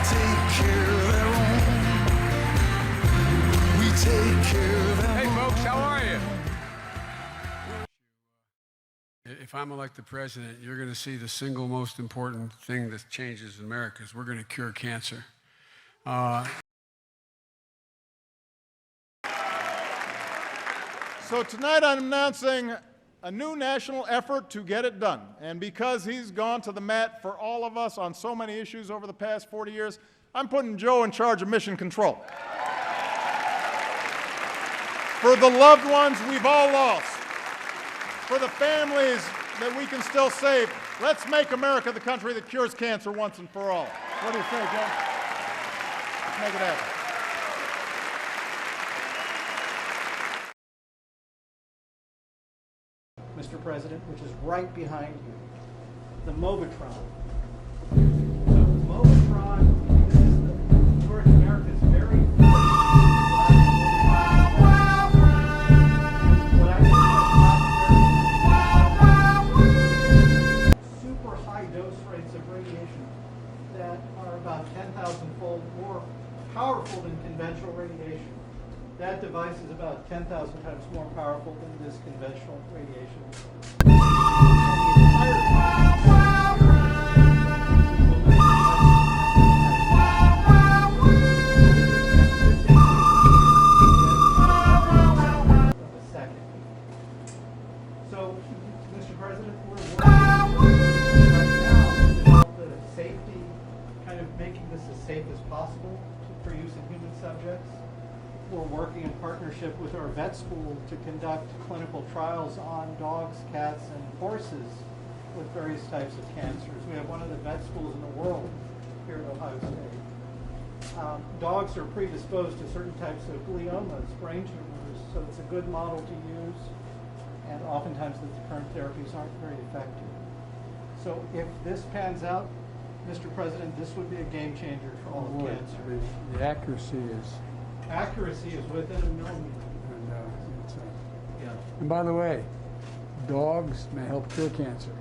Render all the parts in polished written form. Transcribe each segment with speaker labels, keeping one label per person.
Speaker 1: take care of their own. We take care of their own.
Speaker 2: Hey, folks, how are you? If I'm elected president, you're going to see the single most important thing that changes in America is we're going to cure cancer.
Speaker 3: So tonight I'm announcing a new national effort to get it done. And because he's gone to the mat for all of us on so many issues over the past 40 years, I'm putting Joe in charge of mission control. For the loved ones we've all lost, for the families that we can still save, let's make America the country that cures cancer once and for all. What do you say, Joe? Let's make it happen.
Speaker 4: Mr. President, which is right behind you, the Mobitron. So the Mobitron is North America's very first super high dose rates of radiation that are about 10,000-fold more powerful than conventional radiation. That device is about 10,000 times more powerful than this conventional radiation. So, Mr. President, we're working right now to develop the safety, kind of making this as safe as possible for use in human subjects. We're working in partnership with our vet school to conduct clinical trials on dogs, cats, and horses with various types of cancers. We have one of the vet schools in the world here at Ohio State. Dogs are predisposed to certain types of gliomas, brain tumors, so it's a good model to use, and oftentimes the current therapies aren't very effective. So if this pans out, Mr. President, this would be a game changer for all of cancer.
Speaker 2: The accuracy is...
Speaker 4: Accuracy is within a millimeter.
Speaker 2: And by the way, dogs may help cure cancer.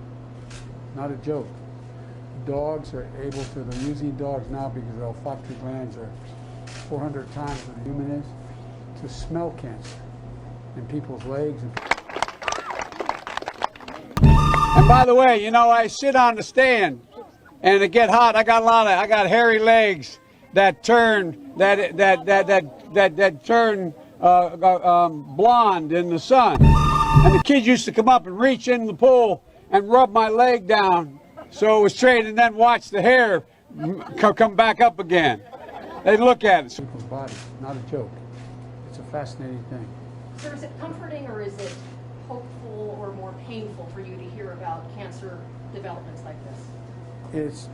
Speaker 2: Not a joke. Dogs are able to, they're using dogs now because their olfactory glands are 400 times what a human is, to smell cancer in people's legs. And by the way, you know, I sit on the stand and it get hot. I got hairy legs that turn turn blonde in the sun. And the kids used to come up and reach in the pool and rub my leg down so it was straight, and then watch the hair come back up again. They'd look at it. People's body, not a joke. It's a fascinating thing.
Speaker 5: Sir, is it comforting or is it hopeful or more painful for you to hear about cancer developments like this?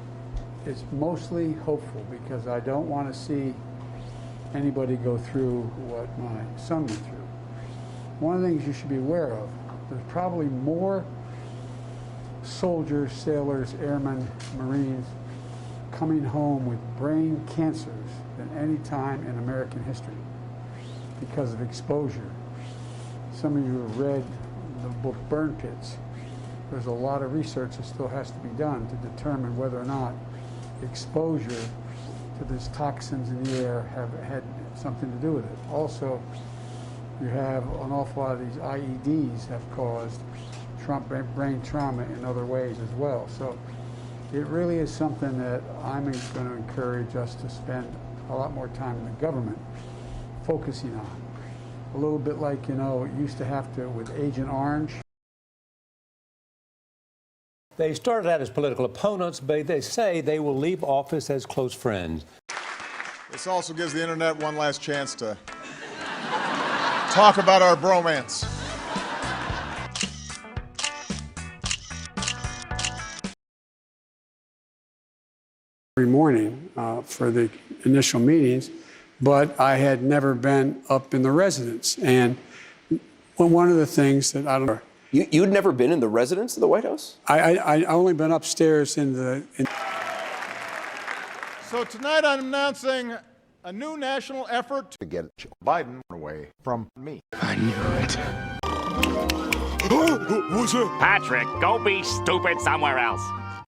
Speaker 2: It's mostly hopeful because I don't want to see anybody go through what my son went through. One of the things you should be aware of, there's probably more soldiers, sailors, airmen, Marines coming home with brain cancers than any time in American history because of exposure. Some of you have read the book Burn Pits. There's a lot of research that still has to be done to determine whether or not exposure to these toxins in the air have had something to do with it. Also, you have an awful lot of these IEDs have caused brain trauma in other ways as well. So it really is something that I'm going to encourage us to spend a lot more time in the government focusing on. A little bit like, you know, it used to have to with Agent Orange.
Speaker 6: They started out as political opponents, but they say they will leave office as close friends.
Speaker 3: This also gives the internet one last chance to talk about our bromance.
Speaker 2: Every morning for the initial meetings, but I had never been up in the residence. And one of the things that I don't know.
Speaker 7: You'd never been in the residence of the White House?
Speaker 2: I only been upstairs in the...
Speaker 3: So tonight I'm announcing a new national effort to get Joe Biden away from me.
Speaker 1: I knew it.
Speaker 8: Patrick, go be stupid somewhere else.